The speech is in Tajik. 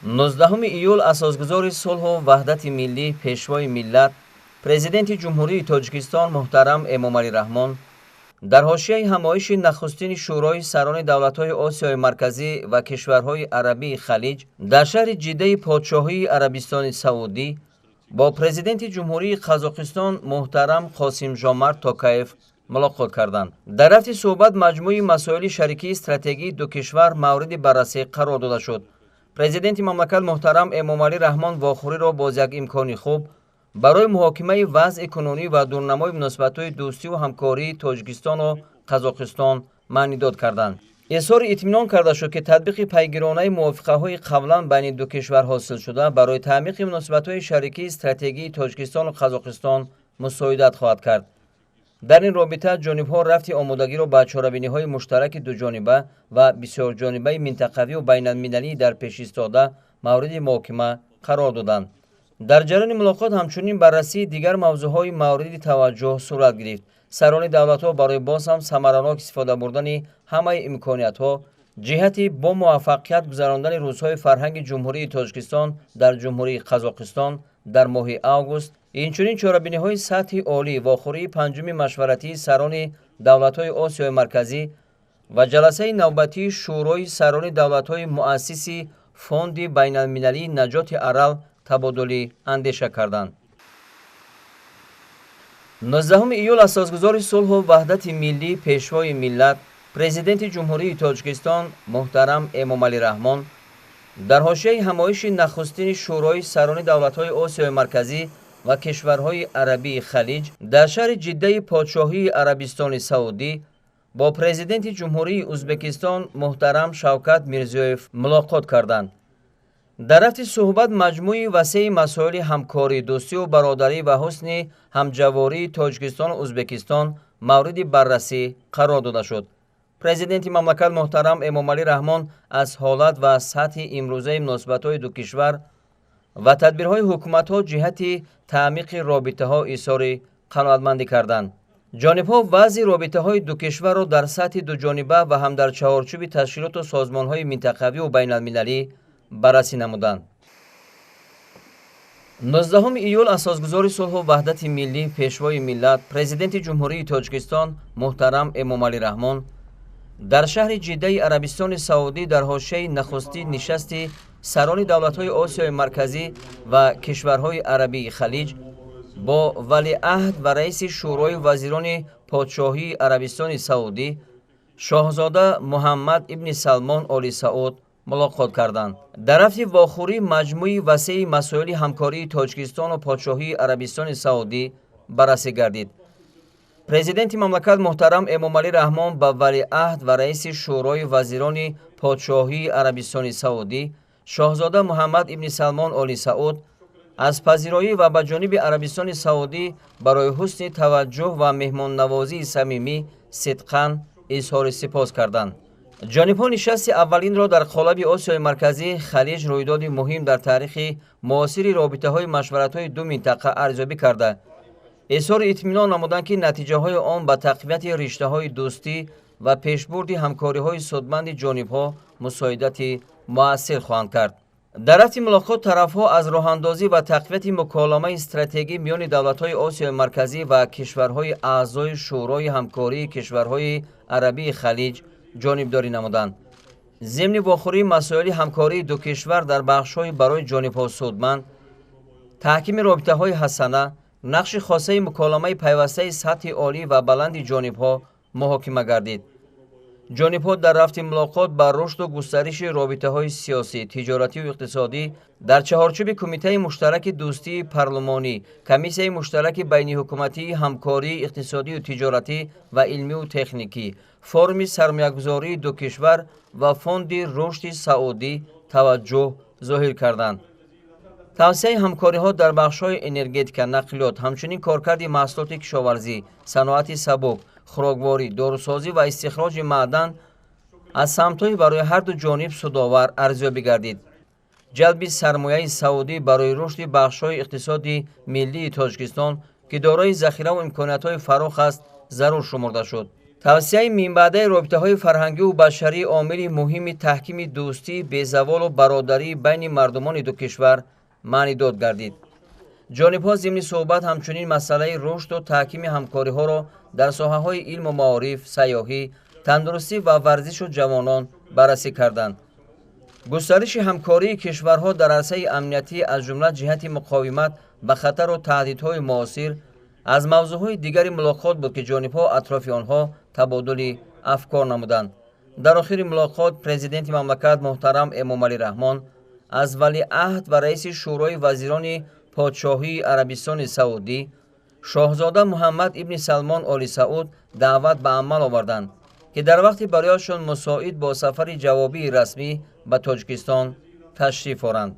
19 июл асосгузори сулҳу ваҳдати миллӣ пешвои миллат президенти ҷумҳурии тоҷикистон муҳтарам эмомалӣ раҳмон дар ҳошияи ҳамоиши нахустини шӯрои сарони давлатҳои осиёи марказӣ ва кишварҳои арабии халиҷ дар шаҳри ҷиддаи подшоҳии арабистони саудӣ бо президенти ҷумҳурии қазоқистон муҳтарам қосимжомарт токаев мулоқот карданд. дар рафти суҳбат маҷмӯи масоили шарикии стратегии ду кишвар мавриди баррасӣ қарор дода шуд. президенти мамлакат муҳтарам эмомалӣ раҳмон вохӯриро боз як имкони хуб барои муҳокимаи вазъи кунунӣ ва дурнамои муносибатҳои дӯстиву ҳамкории Тоҷикистону Қазоқистон маънӣ дод карданд. изҳори итминон карда шуд ки татбиқи пайгиронаи мувофиқаҳои қаблан байни ду кишвар ҳосилшуда барои таъмиқи муносибатҳои шарикии стратегии Тоҷикистону Қазоқистон мусоидат хоҳад кард. дар ин робита ҷонибҳо рафти омодагиро ба чорабиниҳои муштараки дуҷониба ва бисёрҷонибаи минтақавию байналмилалӣ дар пеш истода мавриди муҳокима қарор доданд. дар ҷараёни мулоқот ҳамчунин баррасии дигар мавзӯъҳои мавриди таваҷҷӯҳ сурат гирифт. сарони давлатҳо барои боз ҳам самаранок истифода бурдани ҳамаи имкониятҳо ҷиҳати бо муваффақият гузарондани рӯзҳои фарҳанги ҷумҳурии Тоҷикистон дар ҷумҳурии Қазоқистон дар моҳи август, инчунин чорабиниҳои сатҳи олӣ вохӯрии панҷуми машваратии сарони давлатҳои осиёи марказӣ ва ҷаласаи навбатии шӯрои сарони давлатҳои муассиси фонди байналмилалии наҷоти арал табодули андеша карданд. 19 июл асосгузори сулҳу ваҳдати миллӣ пешвои миллат президенти ҷумҳурии Тоҷикистон муҳтарам Эмомалӣ Раҳмон дар ҳошияи ҳамоиши нахустини шӯрои сарони давлатҳои осиёи марказӣ ва кишварҳои арабии халиҷ дар шаҳри ҷиддаи подшоҳии арабистони саудӣ бо президенти ҷумҳурии Узбекистон муҳтарам Шавкат Мирзиёев мулоқот карданд. дар рафти суҳбат маҷмӯи васеи масоили ҳамкорӣ, дӯстиву бародарӣ ва ҳусни ҳамҷавории Тоҷикистону Узбекистон мавриди баррасӣ қарор дода шуд. президенти мамлакат муҳтарам Эмомалӣ Раҳмон аз ҳолат ва сатҳи имрӯзаи муносибатҳои ду кишвар ва тадбирҳои ҳукуматҳо ҷиҳати таъмиқи робитаҳо изҳори қаноатмандӣ карданд. ҷонибҳо вазъи робитаҳои ду кишварро дар сатҳи дуҷониба ва ҳам дар чаҳорчӯби ташкилоту созмонҳои минтақавиву байналмилалӣ баррасӣ намуданд. 19 июл асосгузори сулҳу ваҳдати миллӣ пешвои миллат президенти ҷумҳурии Тоҷикистон муҳтарам Эмомалӣ Раҳмон дар шаҳри ҷиддаи арабистони саудӣ дар ҳошияи нахустии нишасти сарони давлатҳои осиёи марказӣ ва кишварҳои арабии халиҷ бо валиаҳд ва раиси шӯрои вазирони подшоҳии арабистони саудӣ шоҳзода Муҳаммад ибни Салмон Оли Сауд мулоқот карданд. дар рафти вохӯрӣ маҷмӯи васеи масоили ҳамкории Тоҷикистону подшоҳии арабистони саудӣ баррасӣ гардид. президенти мамлакат муҳтарам Эмомалӣ Раҳмон ба валиаҳд ва раиси шӯрои вазирони подшоҳии арабистони саудӣ шоҳзода Муҳаммад ибни Салмон Оли Сауд аз пазироӣ ва ба ҷониби Арабистони Саудӣ барои ҳусни таваҷҷӯҳ ва меҳмоннавозии самимӣ сидқан изҳори сипос карданд. ҷонибҳо нишасти аввалинро дар қолаби Осиёи Марказӣ Халиҷ рӯйдоди муҳим дар таърихи муосири робитаҳои машваратҳои ду минтақа арзёбӣ карда изҳори итминон намуданд ки натиҷаҳои он ба тақвияти риштаҳои дӯстӣ ва пешбурди ҳамкориҳои судманди ҷонибҳо мусоидати муассир хоҳанд кард. дар рафти мулоқот тарафҳо аз роҳандозӣ ва тақвияти муколамаи стратегӣ миёни давлатҳои Осиёи Марказӣ ва кишварҳои аъзои шӯрои ҳамкории кишварҳои арабии халиҷ ҷонибдорӣ намуданд. зимни вохӯрии масоили ҳамкории ду кишвар дар бахшҳои барои ҷонибҳо судманд, таҳкими робитаҳои ҳасана, нақши хосаи муколамаи пайвастаи сатҳи олӣ ва баланди ҷонибҳо муҳокима гардид. ҷонибҳо дар рафти мулоқот ба рушду густариши робитаҳои сиёсӣ, тиҷоративу иқтисодӣ дар чаҳорчӯби Кумитаи муштараки дӯстии парлумонӣ, Комиссияи муштараки байниҳукуматии ҳамкории иқтисодию тиҷоратӣ ва илмиву техникӣ, Форуми сармоягузории ду кишвар ва Фонди рушди Саудӣ таваҷҷӯҳ зоҳир карданд. тавсеяи ҳамкориҳо дар бахшҳои энергетика, нақлиёт, ҳамчунин коркарди маҳсулоти кишоварзӣ, саноати сабук, хӯрокворӣ, дорусозӣ ва истихроҷи маъдан аз самтҳои барои ҳарду ҷониб судовар арзёбӣ гардид. ҷалби сармояи Саудӣ барои рушди бахшҳои иқтисоди миллии Тоҷикистон, ки дорои захираву имкониятҳои фарох аст, зарур шумурда шуд. тавсияи минбаъдаи робитаҳои фарҳангиву башарӣ омили муҳими таҳкими дӯстӣ безаволу бародарӣ байни мардумони ду кишвар маъни дод гардид. ҷонибҳо зимни суҳбат ҳамчунин масъалаи рушду таҳкими ҳамкориҳоро дар соҳаҳои илму маориф, сайёҳӣ, тандурустӣ ва варзишу ҷавонон баррасӣ карданд. густариши ҳамкории кишварҳо дар арсаи амниятӣ аз ҷумла ҷиҳати муқовимат ба хатару таҳдидҳои муосир аз мавзӯъҳои дигари мулоқот буд, ки ҷонибҳо атрофи онҳо табодули афкор намуданд. дар охири мулоқот президенти мамлакат муҳтарам Эмомалӣ Раҳмон аз валиаҳд ва раиси шӯрои вазирони подшоҳии Арабистони Саудӣ шоҳзода Муҳаммад ибни Салмон Оли Сауд даъват ба амал оварданд, ки дар вақти барояшон мусоид бо сафари ҷавобии расмӣ ба Тоҷикистон ташриф оранд.